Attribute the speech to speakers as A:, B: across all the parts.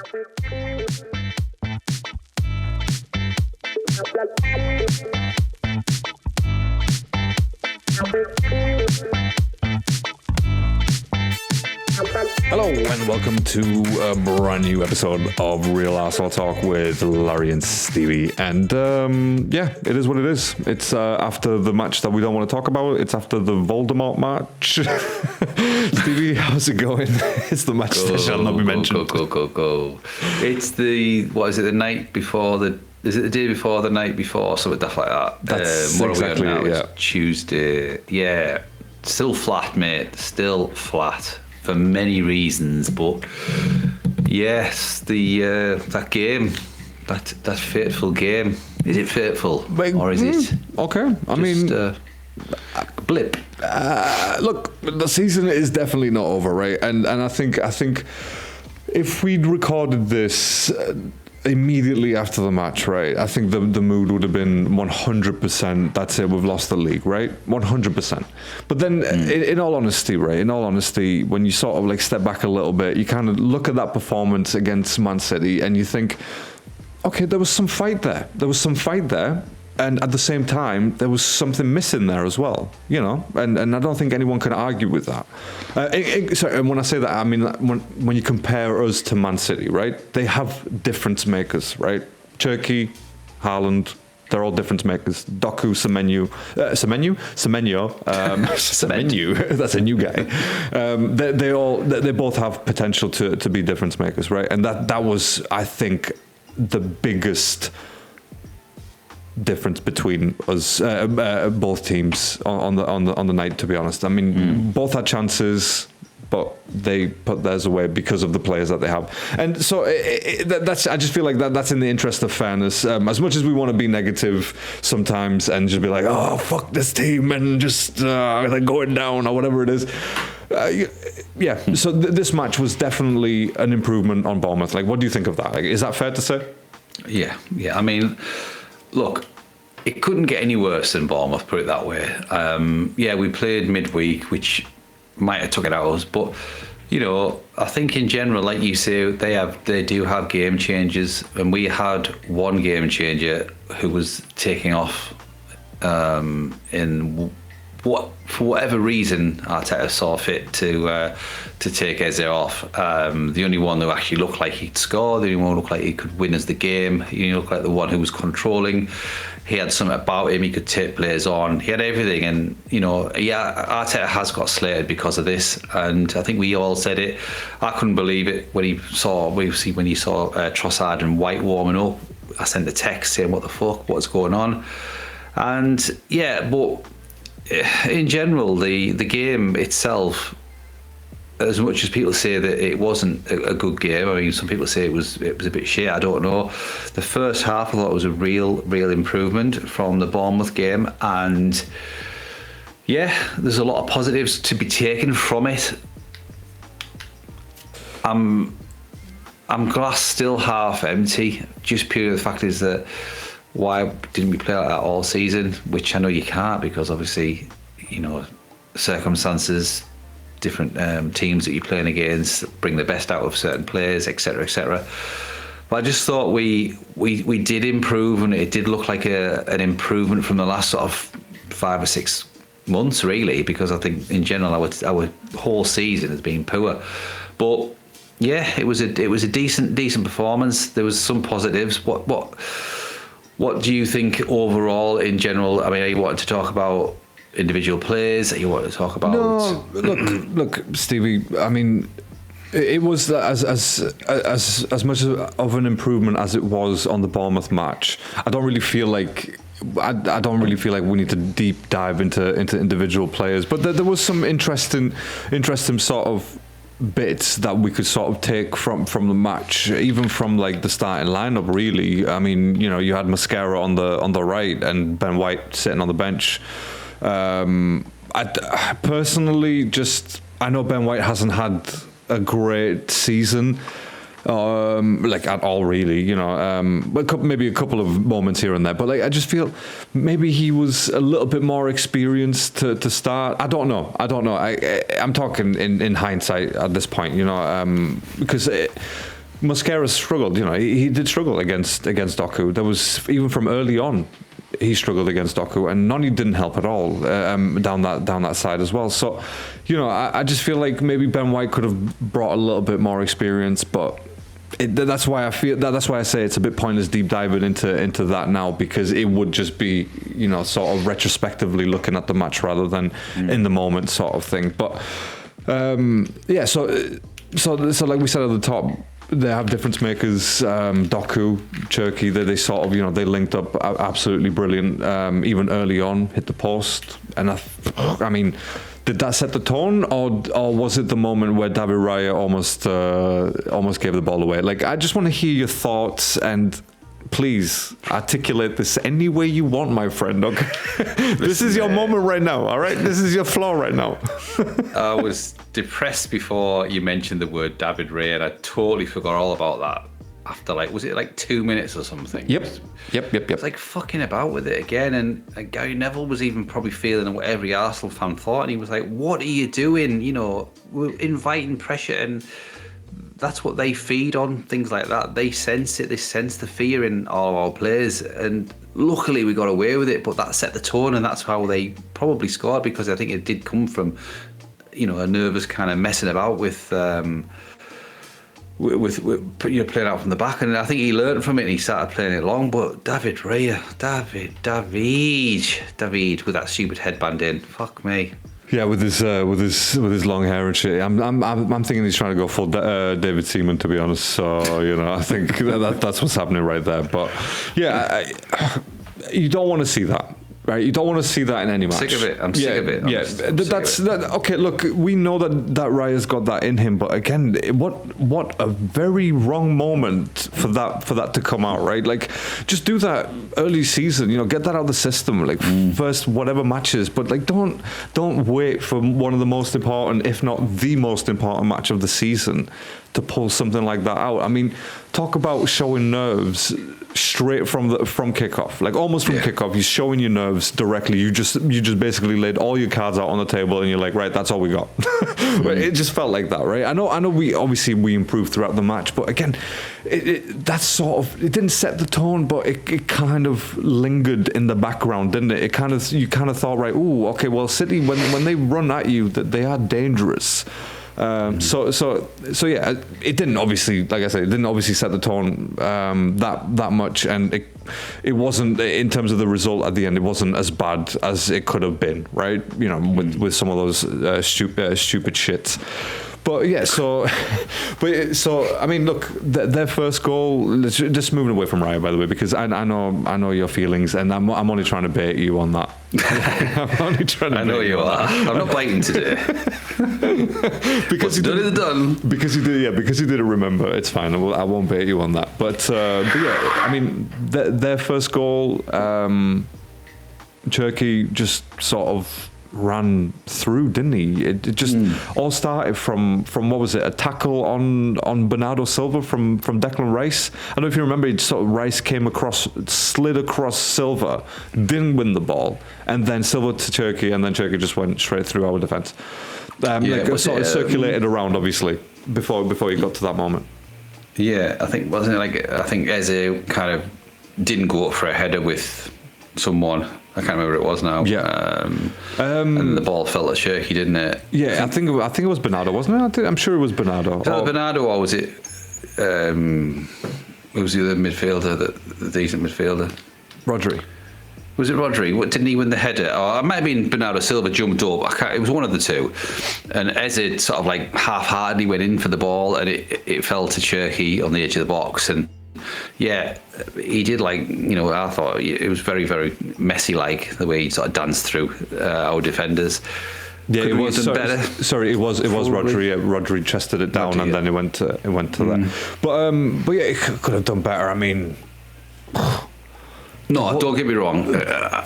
A: Hello and welcome to a brand new episode of Real Arsenal Talk with Larry and Stevie. And it is what it is. It's after the match that we don't want to talk about. It's after the Voldemort match. Stevie, how's it going? It's the match that shall not be mentioned.
B: Go. It's the night before the... Is it the day before, the night before, something like that?
A: That's exactly it, yeah.
B: It's Tuesday. Yeah, still flat, mate. Still flat for many reasons, but yes, that game, that fateful game. Is it fateful, or is it
A: okay? I mean,
B: a blip.
A: Look, the season is definitely not over, right? And I think if we'd recorded this immediately after the match, right, I think the mood would have been 100%, that's it, we've lost the league, right? 100%. But then, in all honesty, when you sort of like step back a little bit, you kind of look at that performance against Man City and you think, okay, there was some fight there. And at the same time, there was something missing there as well, you know, and I don't think anyone can argue with that. And when I say that, I mean when you compare us to Man City, right? They have difference makers, right? Turkey, Haaland, they're all difference makers. Doku, Semenyo, that's a new guy. They both have potential to be difference makers, right? And that was, I think, the biggest difference between us, both teams on the night. To be honest, I mean, both had chances, but they put theirs away because of the players that they have. And so that's. I just feel like that's in the interest of fairness. As much as we want to be negative sometimes and just be like, oh fuck this team and just they're going down or whatever it is. So this match was definitely an improvement on Bournemouth. Like, what do you think of that? Like, is that fair to say?
B: Yeah. I mean, look, it couldn't get any worse than Bournemouth, put it that way. We played midweek, which might have took it out of us, but you know, I think in general, like you say, they do have game changers, and we had one game changer who was taking off for whatever reason Arteta saw fit to take Eze off. The only one who actually looked like he'd score, the only one who looked like he could win as the game, he looked like the one who was controlling. He had something about him, he could take players on, he had everything. And you know, Arteta has got slated because of this, and I think we all said it. I couldn't believe it when he saw Trossard and White warming up. I sent a text saying, what the fuck, what's going on? And but in general, the game itself, as much as people say that it wasn't a good game, I mean, some people say it was a bit shit, I don't know. The first half, I thought, was a real improvement from the Bournemouth game, and there's a lot of positives to be taken from it. I'm glass still half empty, just purely the fact is that why didn't we play like that all season? Which I know you can't, because obviously, you know, circumstances, different teams that you're playing against bring the best out of certain players, etc. But I just thought we did improve, and it did look like an improvement from the last sort of 5 or 6 months, really, because I think in general our whole season has been poor. But it was a decent performance. There was some positives. What do you think overall in general? I mean, are you wanting to talk about individual players? Are you wanting to talk about?
A: No, look, Stevie. I mean, it was as much of an improvement as it was on the Bournemouth match. I don't really feel like we need to deep dive into individual players, but there was some interesting sort of bits that we could sort of take from the match, even from like the starting lineup, really. I mean, you know, you had Mascara on the right and Ben White sitting on the bench. I personally I know Ben White hasn't had a great season, like at all, really, you know, but maybe a couple of moments here and there, but like I just feel maybe he was a little bit more experienced to start. I don't know. I'm talking in hindsight at this point, you know, because Mosquera struggled. You know, he did struggle against Doku. There was even from early on, he struggled against Doku, and Noni didn't help at all down that side as well. So, you know, I just feel like maybe Ben White could have brought a little bit more experience, but that's why I feel that's why I say it's a bit pointless deep diving into that now, because it would just be, you know, sort of retrospectively looking at the match rather than in the moment sort of thing. But yeah, so like we said at the top, they have difference makers. Doku, Cherki, they sort of, you know, they linked up absolutely brilliant. Even early on, hit the post, and I mean, did that set the tone, or was it the moment where David Raya almost gave the ball away? Like, I just want to hear your thoughts, and please articulate this any way you want, my friend. Okay, this is your moment right now. All right, this is your floor right now.
B: I was depressed before you mentioned the word David Raya, and I totally forgot all about that. After was it like 2 minutes or something?
A: Yep.
B: It's like fucking about with it again, and Gary Neville was even probably feeling what every Arsenal fan thought, and he was like, "What are you doing? You know, we're inviting pressure," and that's what they feed on, things like that. They sense it. They sense the fear in all of our players, and luckily we got away with it. But that set the tone, and that's how they probably scored, because I think it did come from, you know, a nervous kind of messing about with you know, playing out from the back, and I think he learned from it and he started playing it long. But David Raya, David with that stupid headband in, fuck me.
A: Yeah, with his long hair and shit. I'm thinking he's trying to go full David Seaman, to be honest. So, you know, I think that's what's happening right there. But yeah, you don't want to see that. Right, you don't want to see that in any match.
B: Sick of it. I'm sick of it.
A: Okay, look, we know that Raya's got that in him, but again, what a very wrong moment for that to come out, right? Like, just do that early season, you know, get that out of the system, like first whatever matches, but like don't wait for one of the most important, if not the most important match of the season to pull something like that out. I mean, talk about showing nerves straight from kickoff, like almost from kickoff. You're showing your nerves directly. You just basically laid all your cards out on the table, and you're like, right, that's all we got. It just felt like that, right? I know. We improved throughout the match, but again, it didn't set the tone, but it kind of lingered in the background, didn't it? You kind of thought, right, ooh, okay, well, City when they run at you, that they are dangerous. So yeah, it didn't obviously, like I said, it didn't obviously set the tone that much, and it wasn't, in terms of the result at the end, it wasn't as bad as it could have been, right? You know, with some of those stupid shits. But yeah, so I mean, look, their first goal. Just moving away from Raya, by the way, because I know your feelings, and I'm only trying to bait you on that. I'm only trying to.
B: I know you are. I'm not biting today.
A: Because you
B: done is done.
A: Because you did, yeah. Because you didn't remember. It's fine. I won't bait you on that. But yeah, I mean, their first goal, Cherki just sort of ran through, didn't he? It just all started from what was it? A tackle on Bernardo Silva from Declan Rice. I don't know if you remember. Rice came across, slid across Silva, didn't win the ball, and then Silva to Cherki, and then Cherki just went straight through our defence. Circulated around, obviously, before you got to that moment.
B: Yeah, I think Eze kind of didn't go up for a header with someone. I can't remember who it was now.
A: Yeah.
B: And the ball fell at Cherki, didn't it?
A: Yeah, I think it was Bernardo, wasn't it? I'm sure it was Bernardo.
B: Was it Bernardo, or was it? Who was the other midfielder? The decent midfielder?
A: Rodri.
B: Was it Rodri? Didn't he win the header? Or it might have been Bernardo Silva jumped up. It was one of the two. And Eze sort of like half-heartedly went in for the ball, and it fell to Cherki on the edge of the box. And yeah, he did, like, you know, I thought it was very, very messy, like the way he sort of danced through our defenders.
A: Yeah,
B: Could
A: it was
B: better.
A: Sorry, it was Rodri. Yeah, Rodri chested it down, and then it went to that. But yeah, it could have done better. I mean,
B: no, don't get me wrong. I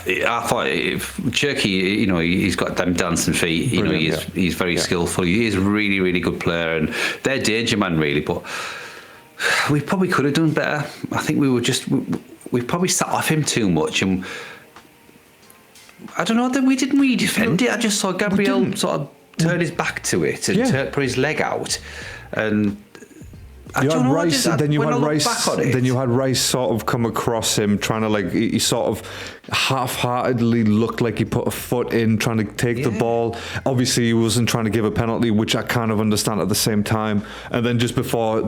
B: thought Cherki, you know, he's got them dancing feet. You know, he's very skillful. He is a really, really good player, and they're danger man, really. But we probably could have done better. I think we probably sat off him too much, and I don't know that we didn't really defend it. I just saw Gabriel sort of turn his back to it and put his leg out, and I don't know.
A: Rice, then you
B: when I
A: had
B: look
A: Rice.
B: back on it,
A: Then you had Rice sort of come across him, trying to like he sort of half-heartedly looked like he put a foot in, trying to take the ball. Obviously, he wasn't trying to give a penalty, which I kind of understand at the same time. And then just before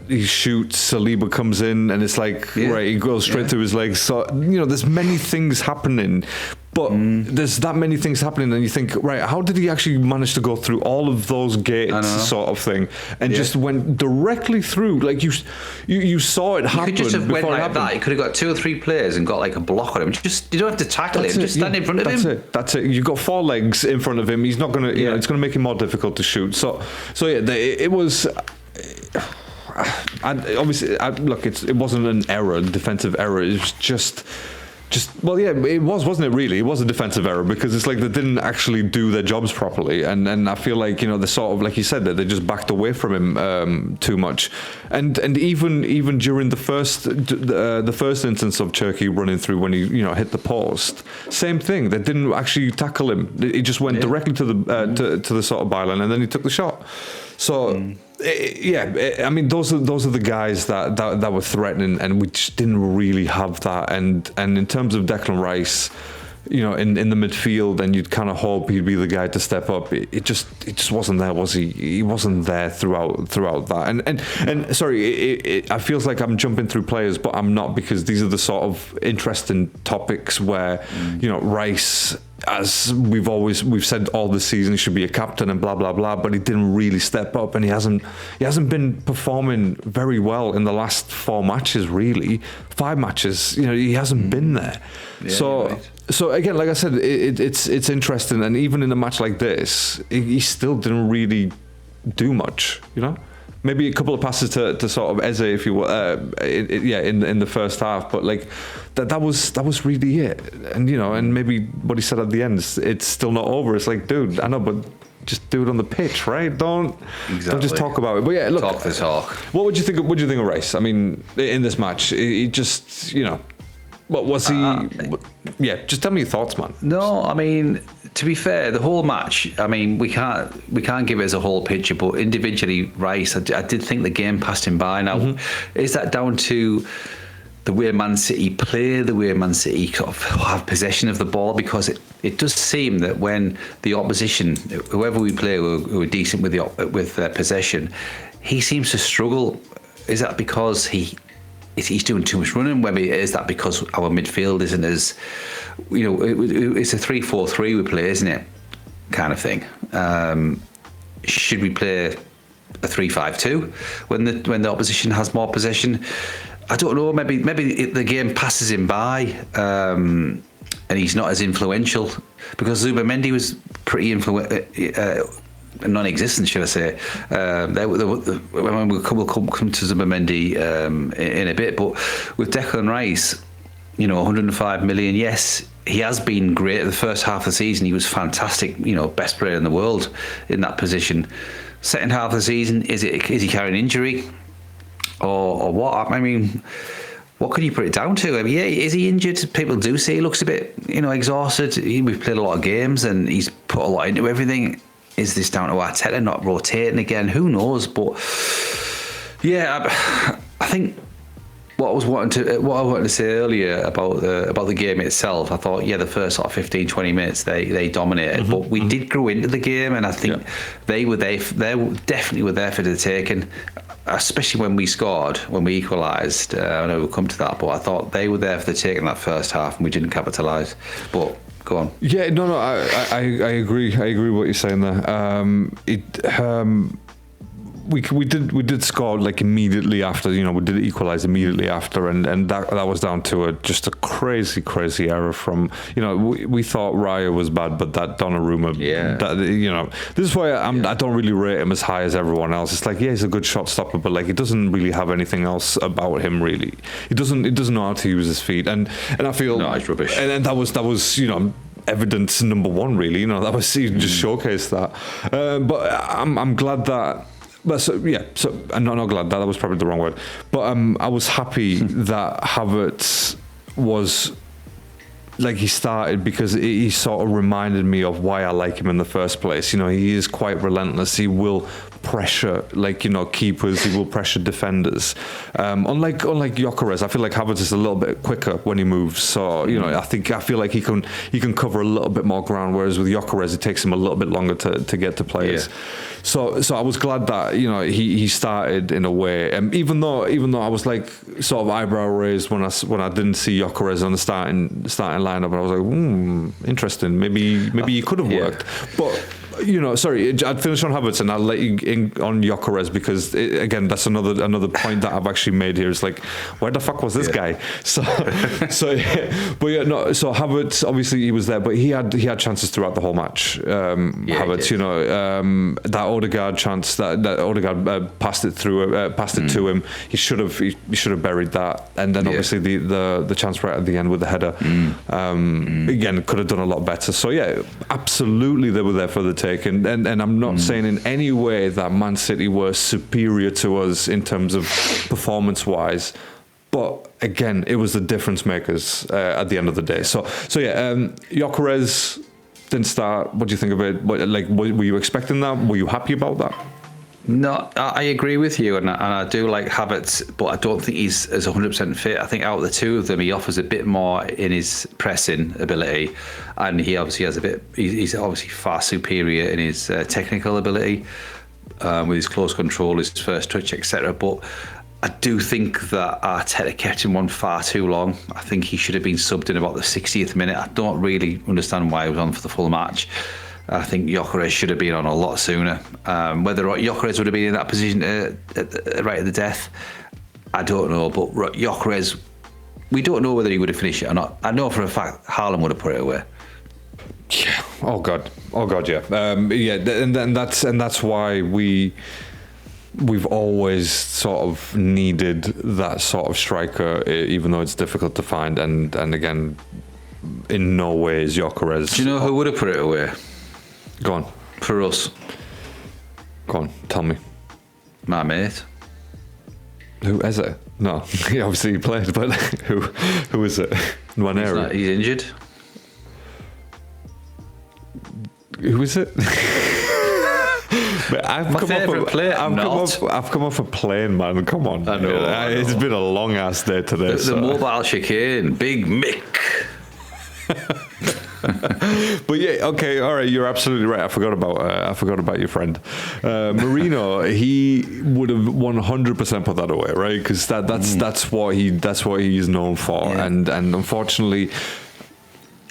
A: he shoots, Saliba comes in, and it's like right, he goes straight through his legs. So there's many things happening. But there's that many things happening, and you think, right, how did he actually manage to go through all of those gates, sort of thing, and just went directly through? Like you saw it happen.
B: You could just have went like that. You could have got 2 or 3 players and got like a block on him. You don't have to tackle him. Just stand in front of him.
A: That's it. You've got 4 legs in front of him. He's not gonna. It's gonna make it more difficult to shoot. So yeah, it was. And obviously, look, it wasn't an error, defensive error. It was just well, yeah, it wasn't it really? It was a defensive error because it's like they didn't actually do their jobs properly, and I feel like they sort of, like you said, that they just backed away from him too much, and even during the first instance of Cherki running through when he hit the post, same thing. They didn't actually tackle him. He just went directly to the to the sort of byline, and then he took the shot. So I mean, those are the guys that were threatening, and we just didn't really have that. And in terms of Declan Rice, in the midfield, and you'd kind of hope he'd be the guy to step up. It just wasn't there, was he? He wasn't there throughout that. And sorry, it feels like I'm jumping through players, but I'm not, because these are the sort of interesting topics where Rice, as we've said all this season, he should be a captain and blah blah blah, but he didn't really step up, and he hasn't been performing very well in the last 4 matches, really 5 matches. He hasn't been there. So again, like I said, it's interesting, and even in a match like this, he still didn't really do much. Maybe a couple of passes to sort of Eze, if you will, in the first half, but like that was really it. And and maybe what he said at the end, it's still not over. It's like, dude, I know, but just do it on the pitch, right? Don't just talk about it. But yeah, look,
B: talk the talk.
A: What would you think? What do you think of Rice? I mean, in this match, he just what was he? Just tell me your thoughts, man.
B: No, I mean, to be fair, the whole match, I mean, we can't give it as a whole picture, but individually, Rice, I did think the game passed him by. Now, is that down to the way Man City play, the way Man City sort of have possession of the ball? Because it does seem that when the opposition, whoever we play, who are decent with their possession, he seems to struggle. Is that because he's doing too much running? Maybe is that because our midfield isn't as, it's a 3-4-3 we play, isn't it? Kind of thing. Should we play a 3-5-2 when the opposition has more possession? I don't know. Maybe the game passes him by, and he's not as influential, because Zubamendi was pretty non-existent, should I say? We'll come to Zubamendi in a bit, but with Declan Rice, 105 million. Yes, he has been great. The first half of the season, he was fantastic. Best player in the world in that position. Second half of the season, is he carrying injury, or what? I mean, what can you put it down to? I mean, is he injured? People do say he looks a bit, exhausted. We've played a lot of games, and he's put a lot into everything. Is this down to Arteta not rotating again? Who knows? But yeah, I think what I wanted to say earlier about the game itself, I thought, the first sort of 15-20 minutes they dominated, but we did grow into the game, and I think they definitely were there for the taking, especially when we scored, when we equalised. I know we'll come to that, but I thought they were there for the taking that first half, and we didn't capitalise. But go on.
A: Yeah, no, I agree. I agree with what you're saying there. We did score like immediately after. We did equalise immediately after, and that was down to just a crazy error from. We thought Raya was bad, but that Donnarumma. Yeah. This is why I don't really rate him as high as everyone else. It's like, he's a good shot stopper, but like he doesn't really have anything else about him really. He doesn't know how to use his feet, and I feel
B: it's rubbish.
A: And that was evidence number one really. That was just showcased that. But I'm glad that. But I'm not glad that was probably the wrong word. But I was happy that Havertz was like he started because he sort of reminded me of why I like him in the first place. You know, he is quite relentless. He will pressure, like, you know, keepers. He will pressure defenders. Unlike Gyökeres, I feel like Havertz is a little bit quicker when he moves. So, you know, I feel like he can cover a little bit more ground, whereas with Gyökeres, it takes him a little bit longer to get to players.
B: Yeah.
A: So I was glad that, you know, he started in a way, even though I was like sort of eyebrow raised when I didn't see Gyökeres on the starting lineup, and I was like, interesting. Maybe he could have worked, but. You know, sorry, I'd finish on Havertz and I'll let you in on Gyökeres because again, that's another point that I've actually made here. Is like, where the fuck was this guy? So yeah. But yeah, no. So Havertz, obviously he was there, but he had chances throughout the whole match. Havertz, you know, that Odegaard chance that Odegaard passed it to him. He should have buried that, and then obviously the chance right at the end with the header. Again, could have done a lot better. So yeah, absolutely, they were there for the take. And I'm not saying in any way that Man City were superior to us in terms of performance-wise, but again, it was the difference makers at the end of the day. So yeah, Gyökeres didn't start. What do you think of it? Were you expecting that? Were you happy about that?
B: No, I agree with you, and I do like Havertz, but I don't think he's as 100% fit. I think out of the two of them, he offers a bit more in his pressing ability, and he obviously has he's obviously far superior in his technical ability, with his close control, his first touch, etc. But I do think that Arteta kept him on far too long. I think he should have been subbed in about the 60th minute. I don't really understand why he was on for the full match. I think Gyökeres should have been on a lot sooner. Whether Gyökeres would have been in that position right at the death, I don't know. But Gyökeres, we don't know whether he would have finished it or not. I know for a fact Haaland would have put it away.
A: Yeah. Oh God. Yeah. And that's why we've always sort of needed that sort of striker, even though it's difficult to find. And again, in no way is Gyökeres.
B: Do you know who would have put it away?
A: Go on.
B: For us.
A: Go on, tell me.
B: My mate.
A: Who is it? No, he obviously played, but who is it? Nwaneri.
B: He's injured.
A: Who is it?
B: My favourite player.
A: I've come off a plane, man. Come on.
B: I know.
A: It's been a long ass day today.
B: The mobile chicane, Big Mick.
A: But yeah, okay, all right, you're absolutely right. I forgot about your friend Marino. He would have 100% put that away, right? Because that's what he's known for, and unfortunately,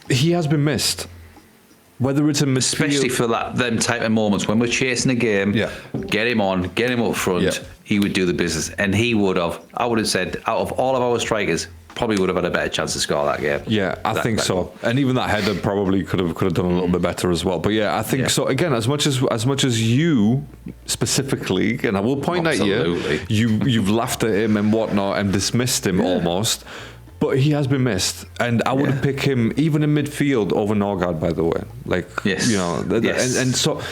A: he has been missed. Whether it's a midfield,
B: especially for them type of moments when we're chasing a game, get him on, get him up front. He would do the business, and he would have. I would have said, out of all of our strikers, probably would have had a better chance to score that game.
A: Yeah, I think so. Goal. And even that header probably could have done a little bit better as well. But yeah, I think so. Again, as much as you specifically, and I will point at you've laughed at him and whatnot and dismissed him almost. But he has been missed, and I would pick him even in midfield over Norgard. By the way, you know, and so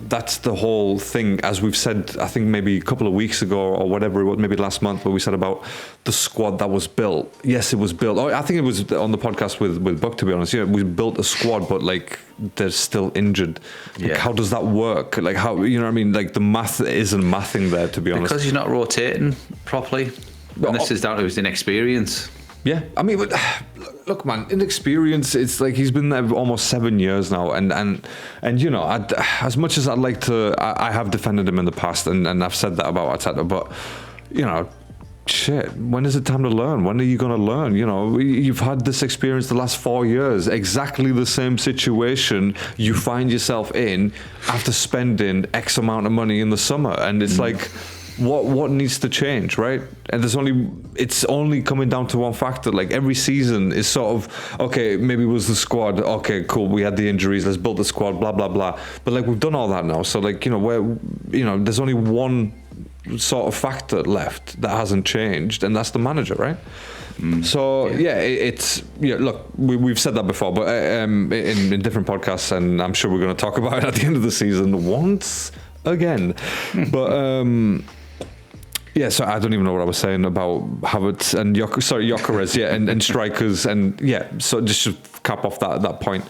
A: that's the whole thing. As we've said, I think maybe a couple of weeks ago or whatever it was, maybe last month, where we said about the squad that was built. Yes, it was built. I think it was on the podcast with Buck. To be honest, we built a squad, but they're still injured. How does that work? How, you know what I mean? The math isn't mathing there. To be honest,
B: because he's not rotating properly. And this is down to his inexperience.
A: Yeah, I mean, but look, man, inexperience. It's like he's been there almost 7 years now, and you know, as much as I'd like to, I have defended him in the past, and I've said that about Arteta, but you know, shit, when is it time to learn? When are you going to learn? You know, you've had this experience the last 4 years, exactly the same situation you find yourself in after spending X amount of money in the summer, and it's like. What needs to change, right? And it's only coming down to one factor. Every season is sort of, okay, maybe it was the squad. Okay, cool, we had the injuries. Let's build the squad. Blah blah blah. But we've done all that now. So there's only one sort of factor left that hasn't changed, and that's the manager, right? So look, we've said that before, but in different podcasts, and I'm sure we're going to talk about it at the end of the season once again. But Yeah, so I don't even know what I was saying about Havertz and Gyökeres, yeah, and strikers, and yeah. So just to cap off that point,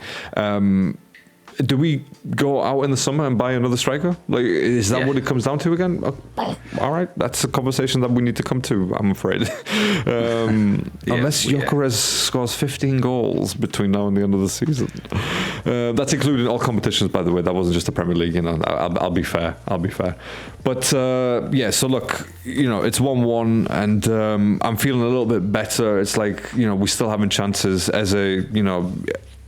A: do we go out in the summer and buy another striker? Like, is that what it comes down to again? All right, that's a conversation that we need to come to, I'm afraid. Unless Gyökeres scores 15 goals between now and the end of the season. That's including all competitions, by the way. That wasn't just the Premier League, you know. I'll be fair. But so look, you know, it's 1-1, and I'm feeling a little bit better. It's like, you know, we're still having chances as a, you know.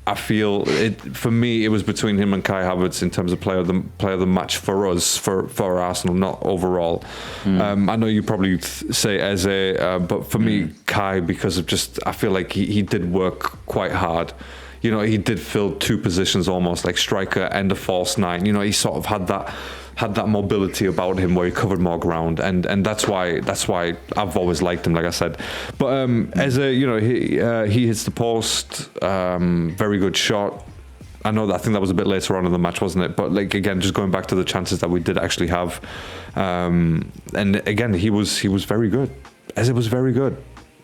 A: I feel it for me. It was between him and Kai Havertz in terms of player of the match for us, for Arsenal, not overall. I know you probably say Eze, but for me, Kai, because of just I feel like he did work quite hard. You know, he did fill two positions almost, like striker and a false nine. You know, he sort of had that mobility about him where he covered more ground, and that's why I've always liked him, like I said. But as you know, he hits the post, very good shot. I think that was a bit later on in the match, wasn't it? But like again, just going back to the chances that we did actually have, and again, he was very good. Eze was very good.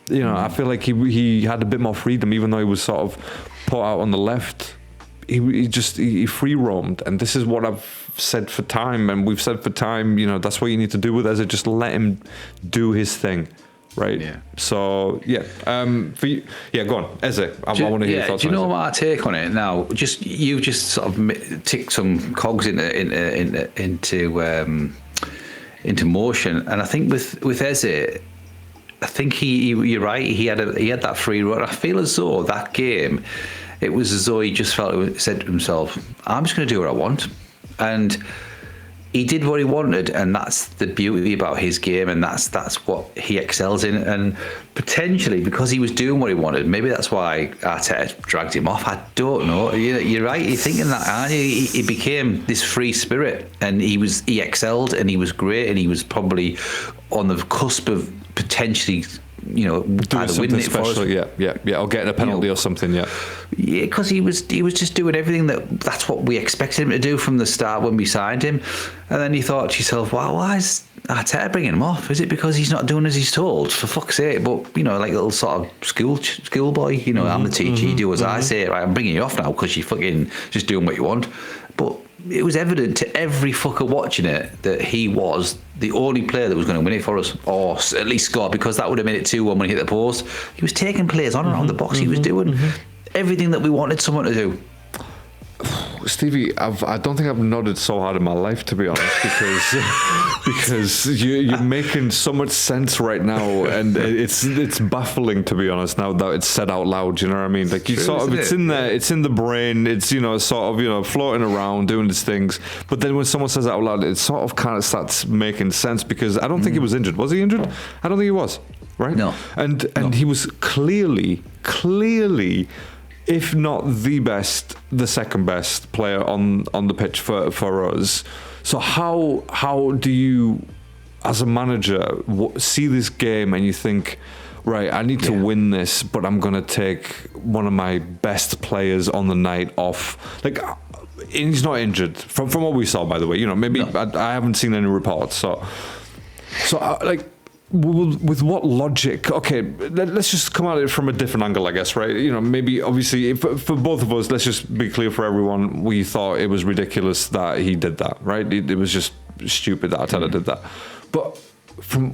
A: You know, I feel like he had a bit more freedom, even though he was sort of put out on the left. He free roamed, and this is what I've said for time, and we've said for time. You know, that's what you need to do with Eze. Just let him do his thing, right? Yeah. So for you, go on, Eze. I want to hear your thoughts.
B: Do you know my take on it now? You just sort of ticked some cogs into motion, and I think with Eze, I think you're right. He had that free run. I feel as though that game, it was as though he just said to himself, I'm just going to do what I want. And he did what he wanted, and that's the beauty about his game, and that's what he excels in. And potentially, because he was doing what he wanted, maybe that's why Arteta dragged him off. I don't know. You're right. You're thinking that, aren't you? He became this free spirit, and he excelled, and he was great, and he was probably on the cusp of potentially, you know, either winning it special, for us.
A: Or getting a penalty or something,
B: because he was just doing everything that's what we expected him to do from the start when we signed him. And then you thought to yourself, wow, why is Arteta bringing him off? Is it because he's not doing as he's told? For fuck's sake. But, you know, like a little sort of schoolboy, you know, I'm the teacher, you do as I say, right, I'm bringing you off now because you're fucking just doing what you want. But it was evident to every fucker watching it that he was the only player that was going to win it for us, or at least score, because that would have made it 2-1 when he hit the post. He was taking players on around the box. He was doing everything that we wanted someone to do.
A: Stevie, I don't think I've nodded so hard in my life, to be honest, because you're making so much sense right now, and it's baffling, to be honest, now that it's said out loud. You know what I mean? Like, you sort of, it's in there, it's in the brain, it's, you know, sort of, you know, floating around doing these things. But then when someone says it out loud, it sort of kind of starts making sense, because I don't think he was injured. Was he injured? I don't think he was. Right?
B: No.
A: And he was clearly, if not the second best player on the pitch for us. So how do you, as a manager, see this game and you think, right, I need to win this, but I'm going to take one of my best players on the night off? Like, he's not injured from what we saw, by the way. You know, maybe I haven't seen any reports. So like, with what logic? Okay, let's just come at it from a different angle, I guess, right? You know, maybe obviously for both of us, let's just be clear for everyone, we thought it was ridiculous that he did that, right? It was just stupid that Arteta did that. But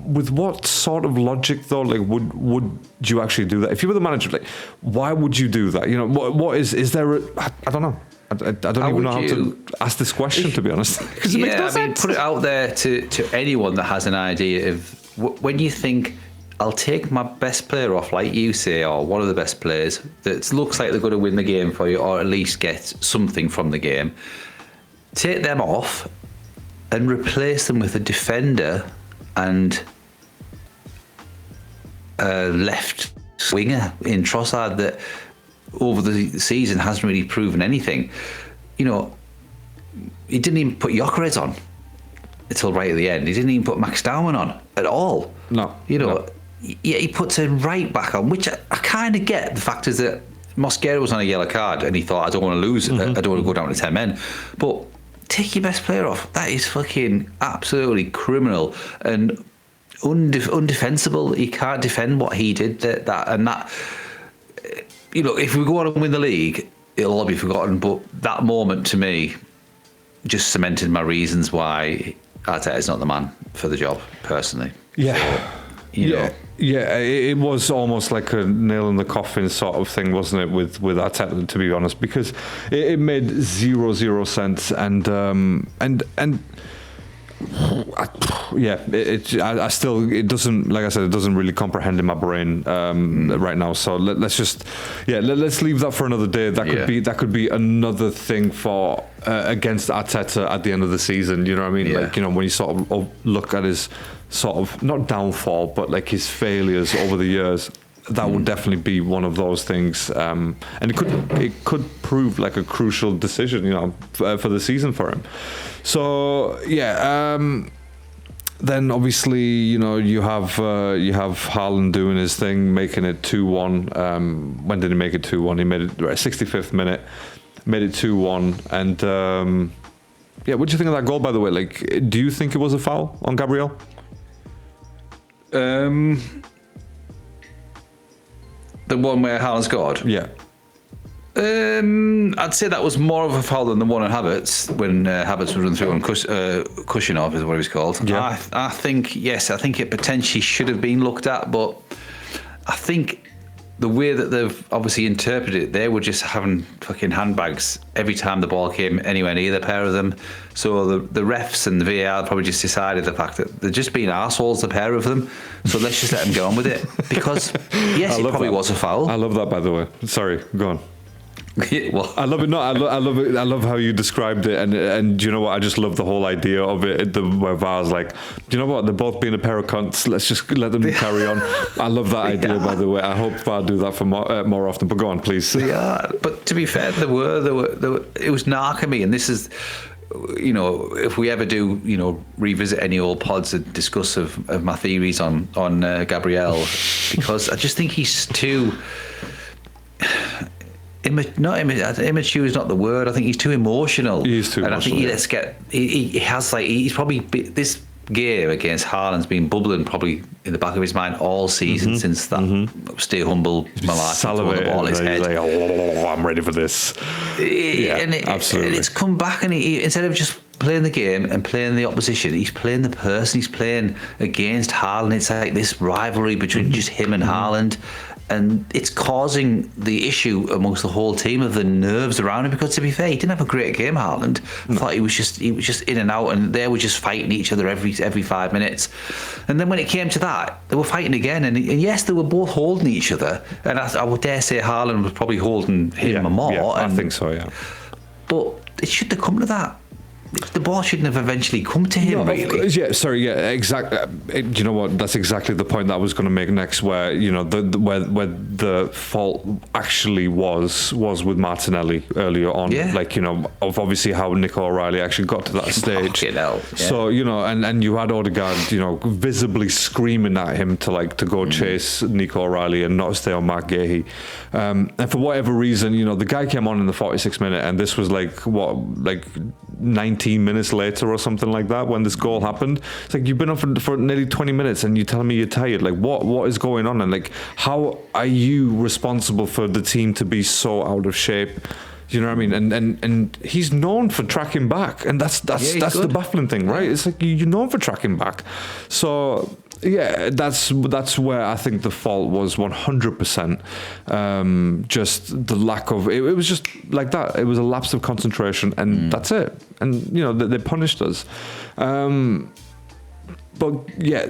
A: with what sort of logic though? Like, would you actually do that if you were the manager? Like, why would you do that? You know, what is there? I don't know. I don't even know how to ask this question, to be honest. Because it makes no sense.
B: Put it out there to anyone that has an idea of when you think, I'll take my best player off, like you say, or one of the best players that looks like they're going to win the game for you, or at least get something from the game. Take them off and replace them with a defender and a left winger in Trossard that over the season hasn't really proven anything. You know, he didn't even put Gyökeres on until right at the end. He didn't even put Max Darwin on at all.
A: No.
B: You know, yeah, he puts a right back on, which I kind of get. The fact is that Mosquera was on a yellow card and he thought, I don't want to lose, I don't want to go down to 10 men. But take your best player off. That is fucking absolutely criminal. And undefensible. He can't defend what he did. That. If we go on and win the league, it'll all be forgotten. But that moment to me just cemented my reasons why Arteta is not the man for the job. Personally,
A: it was almost like a nail in the coffin sort of thing, wasn't it, with Arteta, to be honest, because it made zero sense, and I still, it doesn't, like I said, it doesn't really comprehend in my brain right now. So let's leave that for another day. That could be another thing for against Arteta at the end of the season. You know what I mean?
B: Yeah.
A: Like, when you sort of look at his sort of not downfall, but like his failures over the years. That would definitely be one of those things, and it could prove like a crucial decision, for the season for him. So then obviously you have Haaland doing his thing, making it 2-1. When did he make it 2-1? He made it 65th minute, made it 2-1, and what do you think of that goal? By the way, like, do you think it was a foul on Gabriel?
B: The one where Haaland scored?
A: Yeah.
B: I'd say that was more of a foul than the one on Havertz, when Havertz was run through on Kushinov, is what he was called.
A: Yeah.
B: I think it potentially should have been looked at, but I think the way that they've obviously interpreted it, they were just having fucking handbags every time the ball came anywhere near the pair of them. So the refs and the VAR probably just decided the fact that they're just being arseholes, the pair of them. So let's just let them get on with it. Because, yes, it probably was a foul.
A: I love that, by the way. Sorry, go on.
B: Well,
A: I love it. No, I love it. I love how you described it, and you know what? I just love the whole idea of it. Where VAR's like, you know what? They're both being a pair of cunts. Let's just let them carry on. I love that idea, by the way. I hope VAR do that for more often. But go on, please.
B: Yeah, but to be fair, there were. It was Narcomy, and this is. If we ever do, revisit any old pods and discuss of my theories on Gabriel, because I just think he's too. Immature is not the word. I think he's too emotional.
A: He is too emotional.
B: And I think he has he's probably this game against Haaland's been bubbling probably in the back of his mind all season since that stay humble malarkey throwing the ball at his head.
A: Like, I'm ready for this. Absolutely.
B: And it's come back, and he instead of just playing the game and playing the opposition, he's playing the person. He's playing against Haaland. It's like this rivalry between just him and Haaland. And it's causing the issue amongst the whole team of the nerves around him. Because to be fair, he didn't have a great game, Haaland. I thought he was just in and out, and they were just fighting each other every 5 minutes. And then when it came to that, they were fighting again. And yes, they were both holding each other. And I would dare say Haaland was probably holding him more.
A: Yeah, I think so. Yeah.
B: But it shouldn't have come to that. The ball shouldn't have eventually come to him, really.
A: Exactly. You know what? That's exactly the point that I was going to make next, where where the fault actually was with Martinelli earlier on.
B: Yeah.
A: Of obviously how Nico O'Reilly actually got to that stage.
B: Yeah.
A: So and you had Odegaard, visibly screaming at him to go chase Nico O'Reilly and not stay on Mark Gahey. And for whatever reason, the guy came on in the 46th minute, and this was 19 minutes later or something like that when this goal happened. It's like, you've been on for nearly 20 minutes and you're telling me you're tired. Like, what is going on? And how are you responsible for the team to be so out of shape? You know what I mean? And he's known for tracking back, and that's the baffling thing, right? It's like, you're known for tracking back. So yeah, that's where I think the fault was 100%. Just the lack of it was just like that. It was a lapse of concentration, and that's it. And they punished us. But yeah,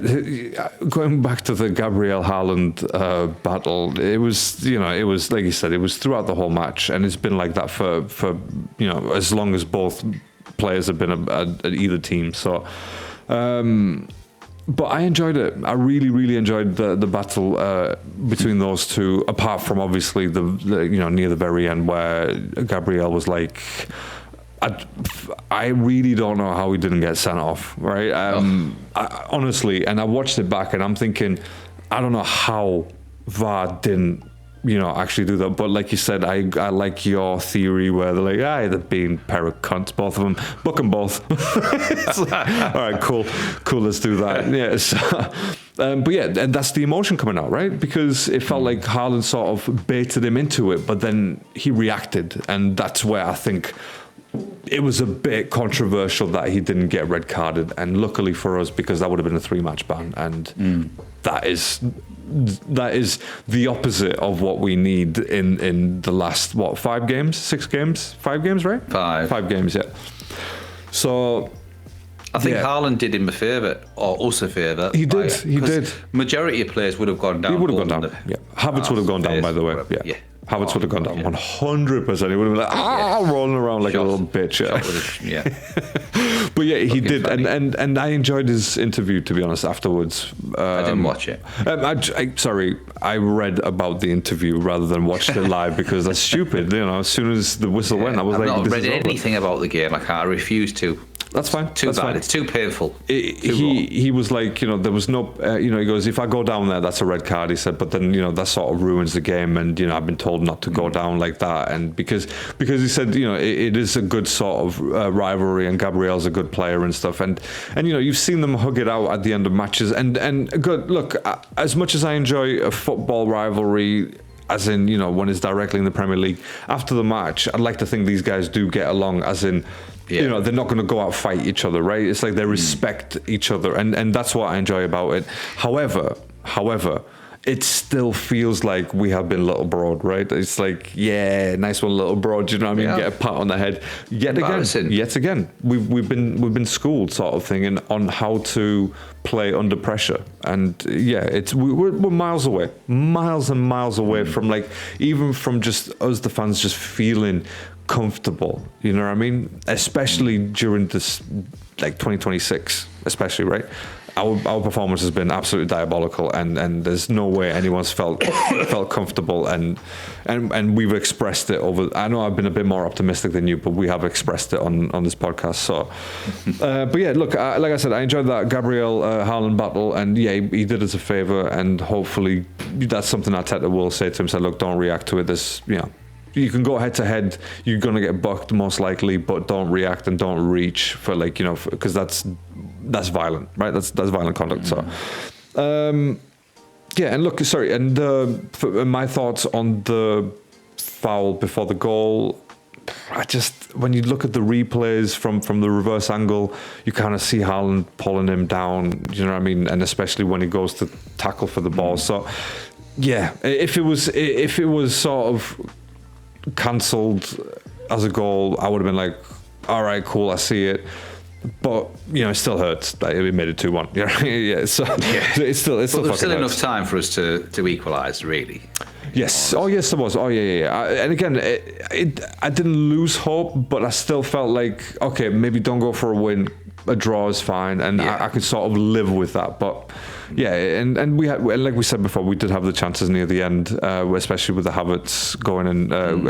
A: going back to the Gabriel Haaland battle, it was like you said, it was throughout the whole match, and it's been like that for as long as both players have been at either team. So. But I enjoyed it. I really, really enjoyed the battle between those two. Apart from obviously the near the very end where Gabriel was like, I really don't know how he didn't get sent off. Right? Honestly, and I watched it back, and I'm thinking, I don't know how VAR didn't actually do that. But like you said, I like your theory where they're like, they're being pair of cunts, both of them. Book them both. It's like, all right, cool, let's do that. Yeah. So, but yeah, and that's the emotion coming out, right? Because it felt like Haaland sort of baited him into it, but then he reacted, and that's where I think it was a bit controversial that he didn't get red carded, and luckily for us, because that would have been a 3-match ban, and that is the opposite of what we need in the last 5 games, 6 games, 5 games, right? 5 games, yeah. So
B: I think Haaland did him a favour, or us a favour.
A: He did.
B: Majority of players would have gone down.
A: He would have gone down. Yeah, Havertz would have gone down, by the way. Yeah. Havertz would have gone down 100%. He would have been like, rolling around like a little bitch.
B: Yeah.
A: But yeah, he did, and I enjoyed his interview, to be honest. Afterwards,
B: I didn't watch it.
A: I read about the interview rather than watched it live because that's stupid. As soon as the whistle went, I was
B: I've
A: like,
B: not
A: this
B: read
A: is
B: anything about the game. I refuse to.
A: That's fine.
B: Too
A: That's
B: bad.
A: fine.
B: It's too painful.
A: He was like, there was no, he goes, if I go down there, that's a red card. He said, but then, that sort of ruins the game. And, I've been told not to go down like that. And because he said, it is a good sort of rivalry, and Gabriel's a good player and stuff. And you've seen them hug it out at the end of matches. And good, look, as much as I enjoy a football rivalry, as in, when it's directly in the Premier League, after the match, I'd like to think these guys do get along, as in, they're not going to go out fight each other, right? It's like they respect each other, and that's what I enjoy about it. However, it still feels like we have been little broad, right? It's like, nice one, little broad. You know what I mean? Get a pat on the head. Yet again, we've been schooled, sort of thing, on how to play under pressure. And we're miles away, miles and miles away from even from just us, the fans, just feeling comfortable. You know what I mean? Especially during this 2026, especially, right? Our performance has been absolutely diabolical, and there's no way anyone's felt comfortable, and we've expressed it over. I know I've been a bit more optimistic than you, but we have expressed it on this podcast. So, but yeah, look, like I said, I enjoyed that Gabriel Haaland battle, and he did us a favor, and hopefully that's something Arteta will say to him. Say, look, don't react to it. You can go head to head. You're gonna get bucked most likely, but don't react and don't reach for because that's violent, right? That's violent conduct. So, and look, sorry, and for my thoughts on the foul before the goal. When you look at the replays from the reverse angle, you kind of see Haaland pulling him down. You know what I mean? And especially when he goes to tackle for the ball. So, if it was sort of cancelled as a goal, I would have been like, all right, cool, I see it. But it still hurts that we made it 2-1. It's still. But
B: there's still enough time for us to equalise, really.
A: Yes. Oh, yes, there was. Oh, yeah. And again, I didn't lose hope, but I still felt like, okay, maybe don't go for a win. A draw is fine, and I could sort of live with that. But and we had, like we said before, we did have the chances near the end, especially with the Havertz going in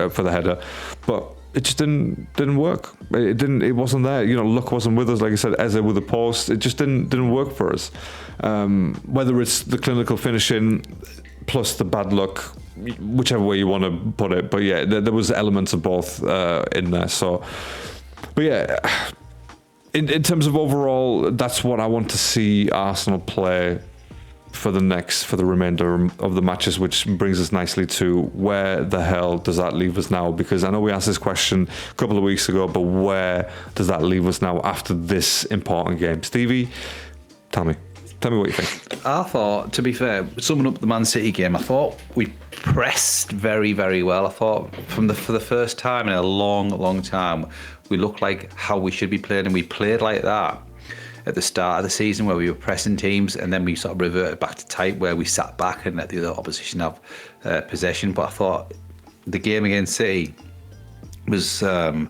A: for the header, but it just didn't work. It wasn't there. Luck wasn't with us. Like I said, Eze with the post, it just didn't work for us. Whether it's the clinical finishing plus the bad luck, whichever way you want to put it, but there was elements of both in there. So, but in terms of overall, that's what I want to see Arsenal play for the remainder of the matches, which brings us nicely to where the hell does that leave us now? Because I know we asked this question a couple of weeks ago, but where does that leave us now after this important game? Stevie, tell me what you think.
B: I thought, to be fair, summing up the Man City game, I thought we pressed very, very well. I thought for the first time in a long, long time, we looked like how we should be playing, and we played like that at the start of the season, where we were pressing teams, and then we sort of reverted back to type, where we sat back and let the other opposition have possession. But I thought the game against City was kind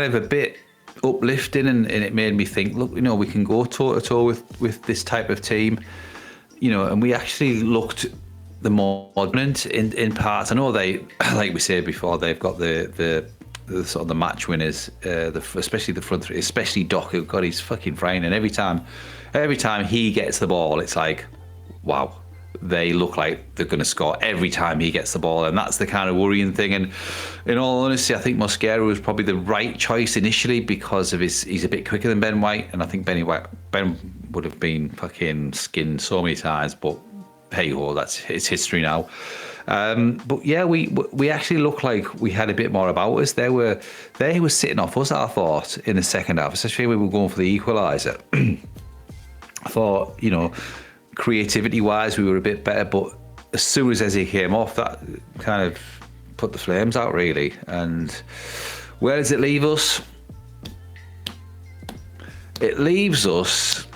B: of a bit uplifting, and it made me think, look, we can go toe to toe with this type of team, and we actually looked the more dominant in parts. I know they, like we said before, they've got the sort of the match winners, especially the front three, especially Doku. God, he's fucking frightening. Every time he gets the ball, it's like, wow. they look like they're going to score every time he gets the ball, and that's the kind of worrying thing. And in all honesty, I think Mosquera was probably the right choice initially because of he's a bit quicker than Ben White, and I think Ben would have been fucking skinned so many times, but hey ho, it's history now. But yeah, we actually looked like we had a bit more about us. They were sitting off us, I thought, in the second half, especially when we were going for the equaliser. I thought, creativity wise we were a bit better, but as soon as Eze came off, that kind of put the flames out really. And where does it leave us? It leaves us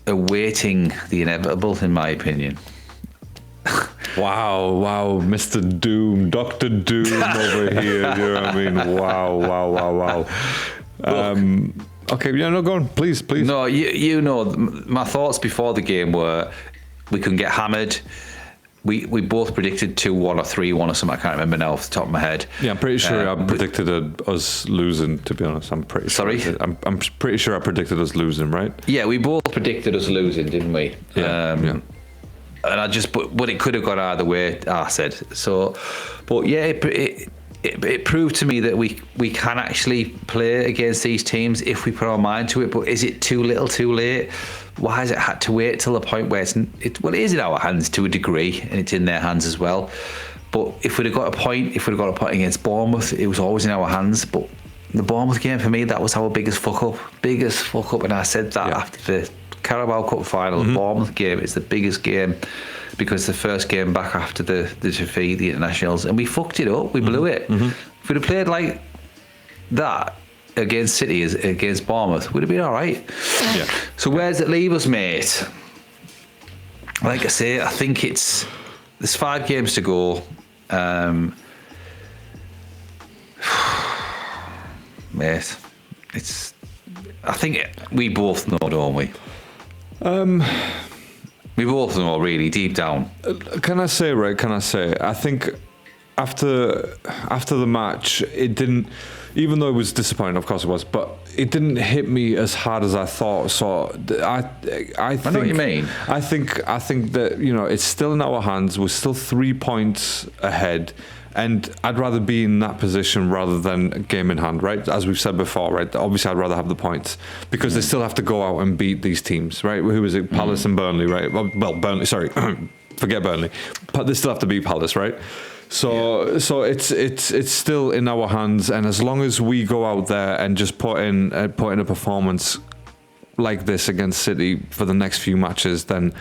B: awaiting the inevitable, in my opinion.
A: Wow, Mr. Doom, Dr. Doom over here. You know what I mean? Wow. Okay, go on, please.
B: No, my thoughts before the game were we couldn't get hammered. We both predicted 2-1 or 3-1 or something. I can't remember now off the top of my head.
A: Yeah, I'm pretty sure I predicted us losing. To be honest, I'm pretty sure.
B: Sorry,
A: I'm pretty sure I predicted us losing, right?
B: Yeah, we both predicted us losing, didn't we?
A: Yeah.
B: And but it could have gone either way. I said so, but yeah, it proved to me that we can actually play against these teams if we put our mind to it. But is it too little, too late? Why has it had to wait till the point where it is in our hands to a degree, and it's in their hands as well. But if we'd have got a point against Bournemouth, it was always in our hands. But the Bournemouth game for me, that was our biggest fuck up, and I said that after the Carabao Cup final. The Bournemouth game is the biggest game because the first game back after the defeat, the internationals, and we fucked it up. We blew it. If we'd have played like that against City as against Bournemouth, we'd have been all right. Yeah. So where does it leave us, mate? Like I say, I think there's 5 games to go. Mate, I think we both know, don't we? We both know, really, deep down.
A: Can I say? I think after the match, it didn't. Even though it was disappointing, of course it was, but it didn't hit me as hard as I thought. So I think,
B: I know what you mean.
A: I think that it's still in our hands. We're still 3 points ahead. And I'd rather be in that position rather than a game in hand, right? As we've said before, right? Obviously, I'd rather have the points because they still have to go out and beat these teams, right? Who is it? Palace and Burnley, right? Well, Burnley, sorry. Forget Burnley. But they still have to beat Palace, right? So it's still in our hands. And as long as we go out there and just put in a performance like this against City for the next few matches, then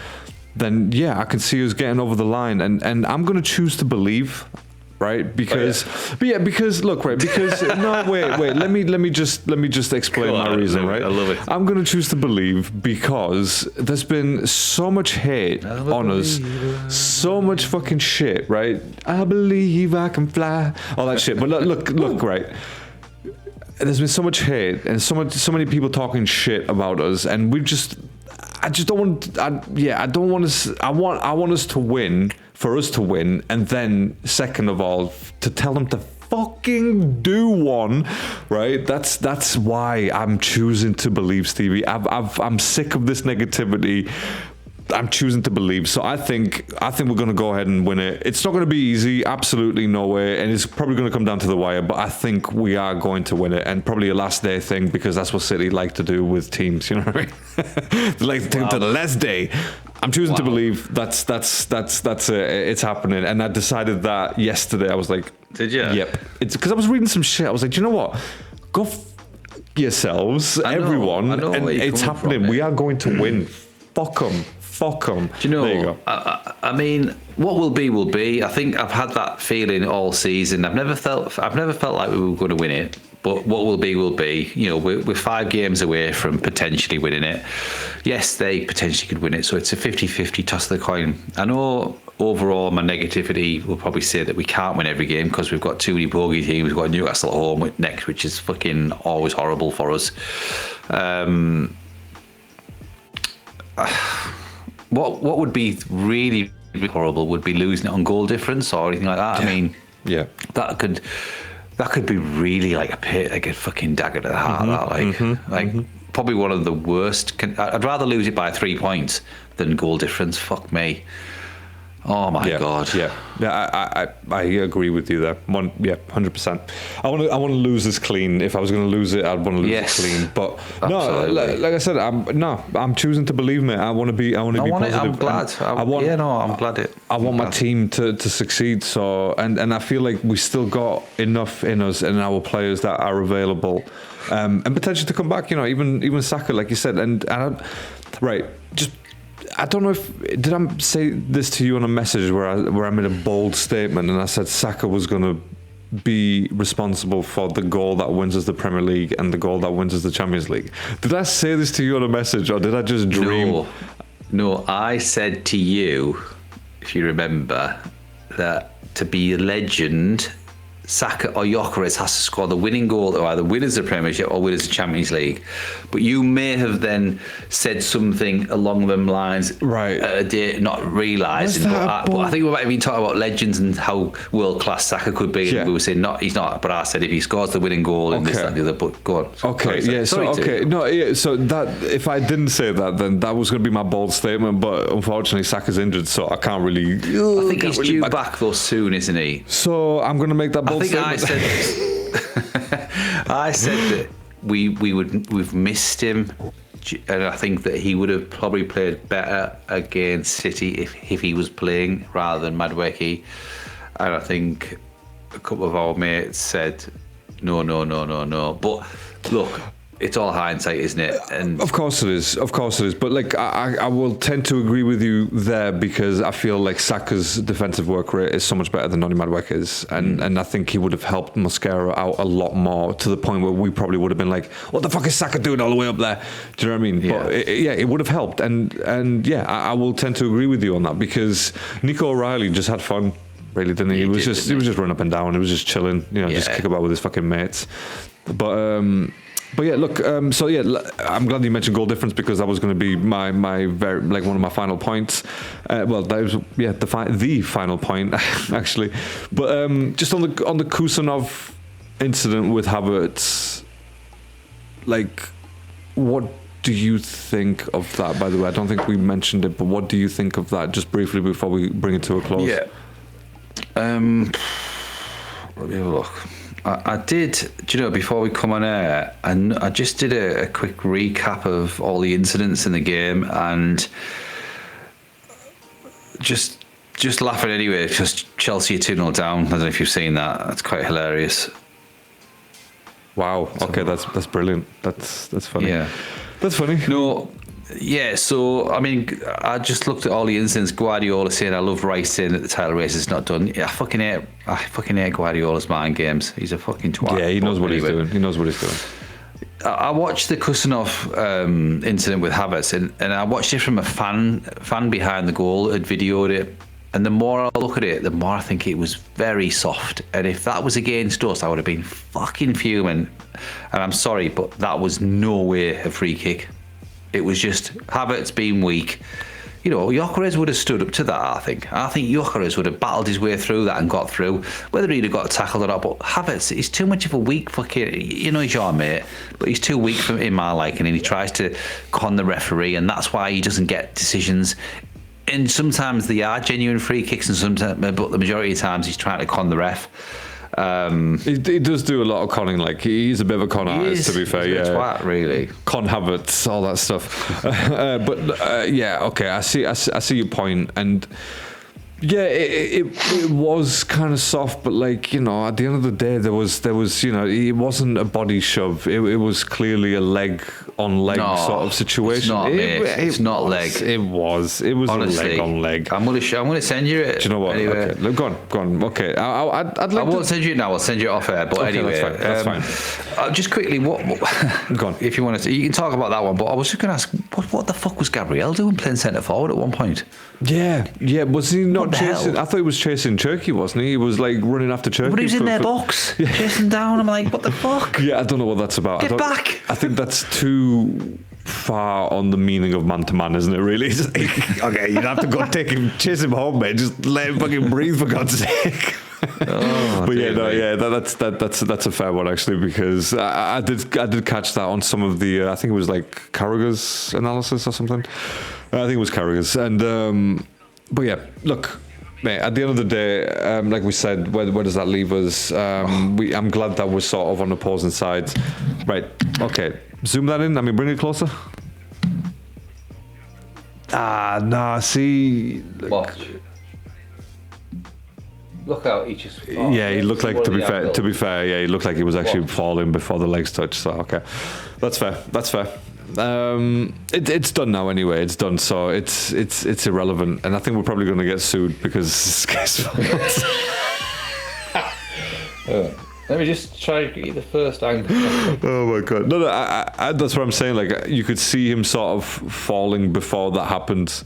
A: yeah, I can see us getting over the line. And I'm going to choose to believe. Right, because look, right, because no, wait. Let me just explain my reason, right?
B: I love it.
A: I'm going to choose to believe because there's been so much hate on us, so much fucking shit, right? I believe I can fly, all that shit. But look, right. There's been so much hate and so many people talking shit about us, and I want us to win. For us to win, and then second of all, to tell them to fucking do one, right? That's why I'm choosing to believe, Stevie. I'm sick of this negativity. I'm choosing to believe. So I think we're going to go ahead and win it. It's not going to be easy, absolutely no way, and it's probably going to come down to the wire. But I think we are going to win it, and probably a last day thing because that's what City like to do with teams. You know what I mean? They like to take them to the last day. I'm choosing to believe that's it's happening, and I decided that yesterday. I was like,
B: did you?
A: Yep. It's because I was reading some shit. I was like, do you know what? Go yourselves, everyone, and it's happening. We are going to win. Fuck them. Do you know? There you go.
B: I mean, what will be. I think I've had that feeling all season. I've never felt like we were going to win it. But what will be. We're 5 games away from potentially winning it. Yes, they potentially could win it. So it's a 50-50 toss of the coin. I know overall my negativity will probably say that we can't win every game because we've got too many bogey teams. We've got Newcastle at home next, which is fucking always horrible for us. What would be really, really horrible would be losing it on goal difference or anything like that.
A: Yeah.
B: I mean,
A: yeah,
B: that could be really like a fucking dagger to the heart. probably one of the worst. I'd rather lose it by 3 points than goal difference. Fuck me. Oh my god.
A: Yeah. I agree with you there. 100%. I want to lose this clean. If I was going to lose it, I'd want to lose it clean. But
B: absolutely.
A: no, like I said, I'm choosing to believe, mate. I want to be positive.
B: I'm glad. I'm glad it.
A: I want my team to succeed. So and I feel like we still got enough in us and our players that are available, and potentially to come back. You know, even Saka, like you said, and right, just. I don't know did I say this to you on a message where I made a bold statement and I said Saka was going to be responsible for the goal that wins us the Premier League and the goal that wins us the Champions League. Did I say this to you on a message or did I just dream?
B: No, I said to you, if you remember, that to be a legend, Saka or Gyökeres has to score the winning goal to either win us the Premiership or win us the Champions League. But you may have then said something along them lines,
A: right?
B: At a date, not realising. But I think we might have been talking about legends and how world class Saka could be. And we were saying he's not. But I said if he scores the winning goal and this, that, and the other. But go on.
A: Okay, So that if I didn't say that, then that was going to be my bold statement. But unfortunately, Saka's injured, so I can't really.
B: I think he's due back though soon, isn't he?
A: So I'm going to make that bold.
B: I said that we've missed him, and I think that he would have probably played better against City if he was playing rather than Madueke. And I think a couple of our mates said no. But look, it's all hindsight, isn't it? And
A: of course it is. But like I will tend to agree with you there because I feel like Saka's defensive work rate is so much better than Noni Madueke's, and I think he would have helped Mosquera out a lot more to the point where we probably would have been like, what the fuck is Saka doing all the way up there? Do you know what I mean?
B: Yeah.
A: But it would have helped, and yeah, I will tend to agree with you on that because Nico O'Reilly just had fun. Really, didn't he? He was just running up and down. He was just chilling, just kick about with his fucking mates. But yeah, look. So yeah, I'm glad you mentioned goal difference because that was going to be my very one of my final points. Well, that was the final point actually. But just on the Kusanov incident with Havertz, like, what do you think of that? By the way, I don't think we mentioned it, but what do you think of that? Just briefly before we bring it to a close.
B: Yeah. Let me have a look. I did, before we come on air, and I just did a quick recap of all the incidents in the game, and just laughing anyway, because Chelsea are 2-0 down. I don't know if you've seen that. That's quite hilarious.
A: Wow. Okay, that's brilliant. That's funny.
B: Yeah.
A: That's funny.
B: No. Yeah, so I mean, I just looked at all the incidents. Guardiola saying, "I love Rice saying that the title race is not done." Yeah, I fucking hate Guardiola's mind games. He's a fucking twat.
A: Yeah, he knows what he's doing. He knows what he's doing.
B: I watched the Kusanov incident with Havertz, and I watched it from a fan behind the goal had videoed it. And the more I look at it, the more I think it was very soft. And if that was against us, I would have been fucking fuming. And I'm sorry, but that was no way a free kick. It was just Havertz being weak. Gyökeres would have stood up to that, I think. I think Gyökeres would have battled his way through that and got through. Whether he'd have got tackled or not, but Havertz, he's too much of a weak fucking... he's your mate, but he's too weak in my liking, and he tries to con the referee, and that's why he doesn't get decisions. And sometimes they are genuine free kicks, and sometimes, but the majority of times he's trying to con the ref.
A: He does do a lot of conning. Like he's a bit of a con artist, to be fair.
B: He's a twat, really.
A: Con Havertz, all that stuff. But yeah, okay. I see your point, and yeah, it was kind of soft, but like at the end of the day, there was it wasn't a body shove. It was clearly a leg on leg sort of situation.
B: It's not leg.
A: It was honestly, a leg on leg.
B: I'm gonna send you it.
A: Do you know what?
B: Anyway.
A: Okay, look, go on. Okay, I'd like.
B: I won't send you it now. I'll send you it off air. But
A: okay,
B: anyway,
A: that's fine.
B: Just quickly, what?
A: Go on.
B: If you want to, you can talk about that one. But I was just going to ask, what the fuck was Gabriel doing playing centre forward at one point?
A: Yeah. Was he not chasing? I thought he was chasing Cherki, wasn't he? He was like running after Cherki.
B: But he was in their box, chasing down. I'm like, what the fuck?
A: Yeah, I don't know what that's about.
B: Get back!
A: I think that's too far on the meaning of man to man, isn't it? Really? Okay, you'd have to go chase him home, mate. Just let him fucking breathe, for God's sake. But yeah,
B: dear
A: no,
B: me.
A: yeah, that's a fair one actually, because I did catch that on some of the I think it was like Carragher's analysis or something. I think it was Carragher's, and but yeah, look, mate. At the end of the day, like we said, where does that leave us? I'm glad that we're sort of on opposing sides, right? Okay, zoom that in. I mean, bring it closer. Nah. See,
B: Watch. Look out! He just.
A: yeah, he looked like to be fair, yeah, he looked like he was actually falling before the legs touched. So okay, that's fair. It's done now anyway. It's done, so it's irrelevant, and I think we're probably going to get sued because this guy's fault.
B: Let me just try to get the first angle.
A: Oh my god! No, I, that's what I'm saying. Like you could see him sort of falling before that happened.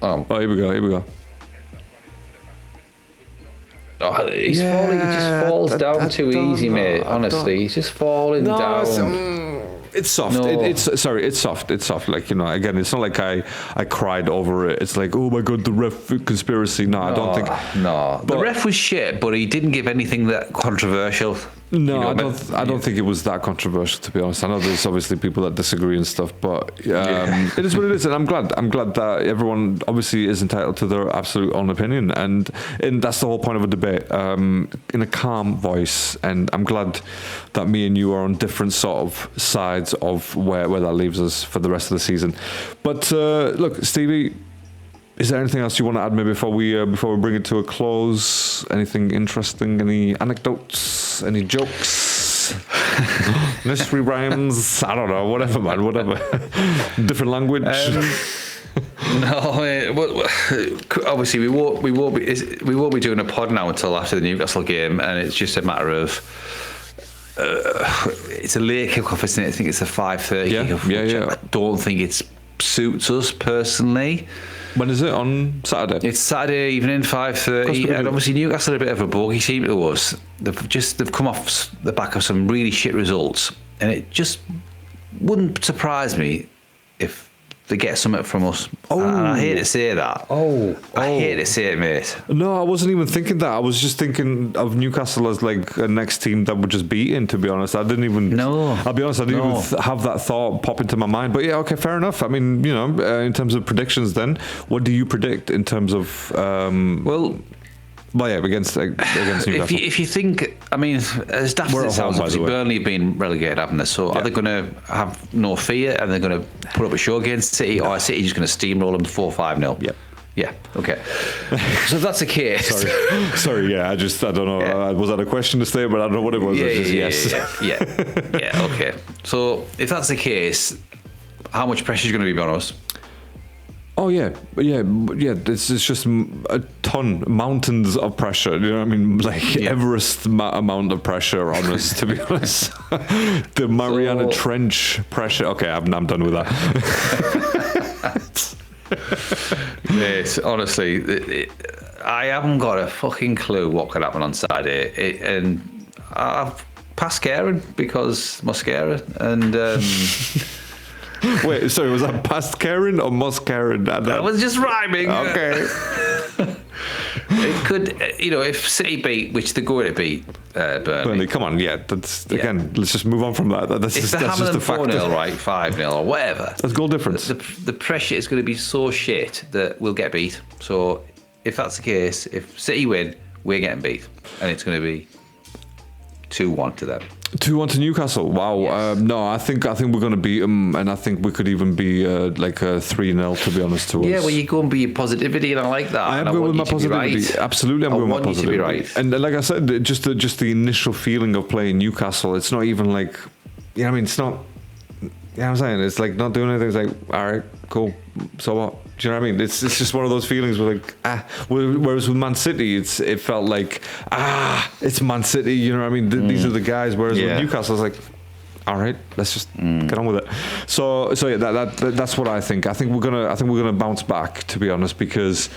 A: Oh, here we go.
B: Oh, he's falling. He just falls down too easy, mate. Honestly, he's just falling down.
A: It's soft.
B: No.
A: It's soft. It's soft. Like, you know, again, it's not like I cried over it. It's like, oh my god, the ref conspiracy. No, I don't think.
B: No, the
A: But-
B: ref was shit, but he didn't give anything that controversial.
A: No,
B: You know,
A: I don't think it was that controversial, to be honest. I know there's obviously people that disagree and stuff, but it is what it is, and I'm glad that everyone obviously is entitled to their absolute own opinion, and that's the whole point of a debate, in a calm voice. And I'm glad that me and you are on different sort of sides of where that leaves us for the rest of the season. But look, Stevie, is there anything else you want to add maybe before we bring it to a close? Anything interesting? Any anecdotes? Any jokes? Mystery rhymes? I don't know. Whatever, man. Whatever. Different language.
B: No, obviously we won't be doing a pod now until after the Newcastle game, and it's just a matter of. It's a late kickoff, isn't it? I think it's a 5:30 kickoff.
A: Yeah.
B: I don't think it suits us personally.
A: When is it? On Saturday?
B: It's Saturday evening, 5:30, and obviously Newcastle are a bit of a bogey team to us. They've come off the back of some really shit results, and it just wouldn't surprise me if they get something from us. And I hate to say that. I hate to say it, mate.
A: No, I wasn't even thinking that. I was just thinking of Newcastle as like a next team that would just beat in, to be honest. I didn't even...
B: No.
A: I'll be honest, I didn't even have that thought pop into my mind. But yeah, okay, fair enough. I mean, you know, in terms of predictions then, what do you predict in terms of... Well, yeah, against Newcastle.
B: If you think, I mean, as daft
A: We're
B: as
A: at
B: it
A: home,
B: sounds,
A: by the
B: obviously
A: way.
B: Burnley have been relegated, haven't they? So are they going to have no fear and they're going to put up a show against City, or are City just going to steamroll them 4-5-0?
A: Yep.
B: Yeah, okay. So if that's the case...
A: Sorry, yeah, I don't know.
B: Yeah.
A: Was that a question to say? But I don't know what it was. Yes.
B: Yeah, okay. So if that's the case, how much pressure is going to be on us?
A: Oh yeah. It's just a ton, mountains of pressure. You know what I mean? Like Everest amount of pressure on us. To be honest, the Mariana Trench pressure. Okay, I'm done with that.
B: Yes, honestly, I haven't got a fucking clue what could happen on Saturday, and I've passed caring because mascara and.
A: Wait, sorry, was that past Karen or must Karen?
B: That was just rhyming.
A: Okay.
B: It could, if City beat, which they're going to beat Burnley.
A: Come on, again, let's just move on from that. That's
B: If
A: just,
B: they're
A: that's
B: having
A: just a
B: them
A: fact.
B: 4-0, right, 5-0 or whatever,
A: That's goal difference.
B: the pressure is going to be so shit that we'll get beat. So if that's the case, if City win, we're getting beat, and it's going to be 2-1 to them.
A: 2-1 to Newcastle. Wow.
B: Yes.
A: No, I think we're going to beat them, and I think we could even be like a 3-0. To be honest, to us.
B: Yeah, well, you go and be your positivity, and I like that.
A: I am
B: and
A: going with my
B: want you to be
A: positivity.
B: right.
A: Absolutely, I'm going with my
B: want you to be
A: positivity.
B: right.
A: And like I said, just the initial feeling of playing Newcastle. It's not even like, you know what I mean? It's not. You know what I'm saying? It's like not doing anything. It's like, all right, cool. So what? Do you know what I mean? It's just one of those feelings where like, Whereas with Man City, it felt like, it's Man City. You know what I mean? These are the guys. Whereas with Newcastle, it's like, all right, let's just get on with it. So yeah, that's what I think. I think we're gonna bounce back, to be honest, because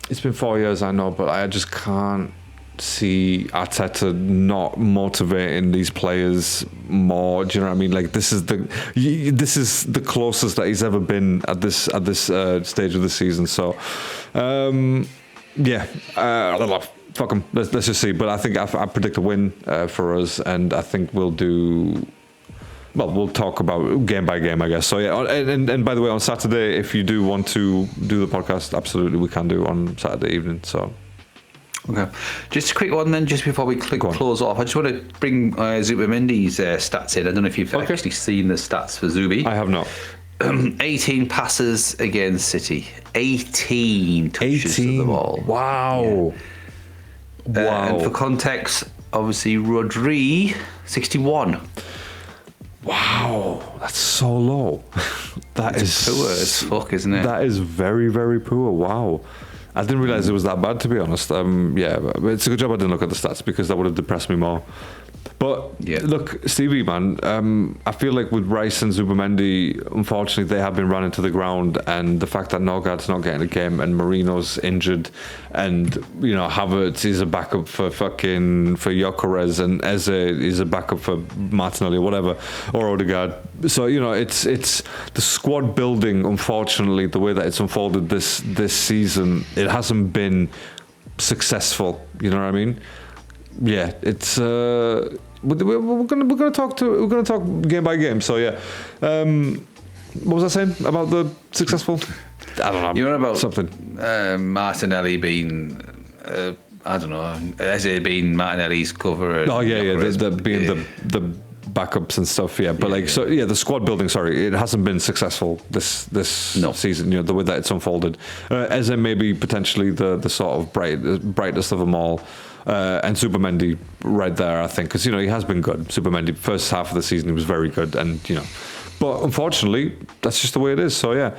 A: it's been 4 years, I know, but I just can't see Arteta not motivating these players more. Do you know what I mean? Like this is the closest that he's ever been at this stage of the season. So, fuck him. Let's just see. But I think I predict a win for us, and I think we'll do. Well, we'll talk about game by game, I guess. So yeah, and by the way, on Saturday, if you do want to do the podcast, absolutely we can do on Saturday evening. So.
B: Okay, just a quick one then, just before we close off. I just want to bring Zubimendi's stats in. I don't know if you've actually seen the stats for Zubi.
A: I have not.
B: 18 passes against City. 18 touches to the ball.
A: Wow.
B: Yeah.
A: Wow.
B: And for context, obviously Rodri, 61.
A: Wow, that's so low. That's
B: poor as fuck, isn't it?
A: That is very, very poor. Wow. I didn't realise it was that bad, to be honest. Yeah, but it's a good job I didn't look at the stats because that would have depressed me more. But look, Stevie, man, I feel like with Rice and Zubimendi, unfortunately, they have been run into the ground, and the fact that Norgaard's not getting a game and Marino's injured, and Havertz is a backup for Gyökeres, and Eze is a backup for Martinelli or whatever, or Odegaard. So it's the squad building. Unfortunately, the way that it's unfolded this season, it hasn't been successful. You know what I mean? Yeah, it's we're gonna talk game by game. So yeah, what was I saying about the successful? I don't know.
B: You're about
A: something.
B: Martinelli being I don't know, Eze being Martinelli's cover.
A: Oh yeah, being the backups and stuff. Yeah, but the squad building. Sorry, it hasn't been successful this season. The way that it's unfolded. Eze maybe potentially the sort of brightest of them all. And Zubimendi right there, I think, because he has been good. Zubimendi, first half of the season, he was very good, and but unfortunately, that's just the way it is. So yeah,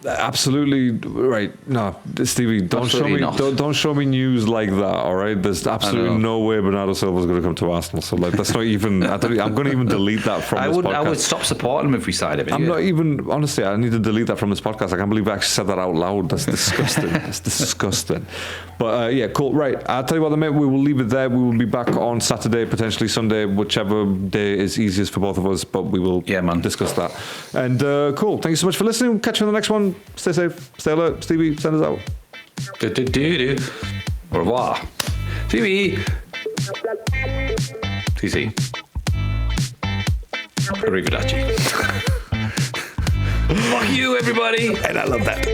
A: absolutely right. No, Stevie, don't show me news like that. All right, there's absolutely no way Bernardo Silva's going to come to Arsenal. So that's not even. I'm going to even delete that from this podcast.
B: I would stop supporting him if we signed him.
A: I'm not even. Honestly, I need to delete that from this podcast. I can't believe I actually said that out loud. That's disgusting. That's disgusting. But yeah, cool. Right, I'll tell you what, mate. We will leave it there. We will be back on Saturday, potentially Sunday, whichever day is easiest for both of us. But we will discuss that. And cool. Thank you so much for listening. Catch you on the next one. Stay safe, stay alert. Stevie, send us out.
B: Au revoir. Stevie. CC. Arrivederci. Fuck you, everybody.
A: And I love that.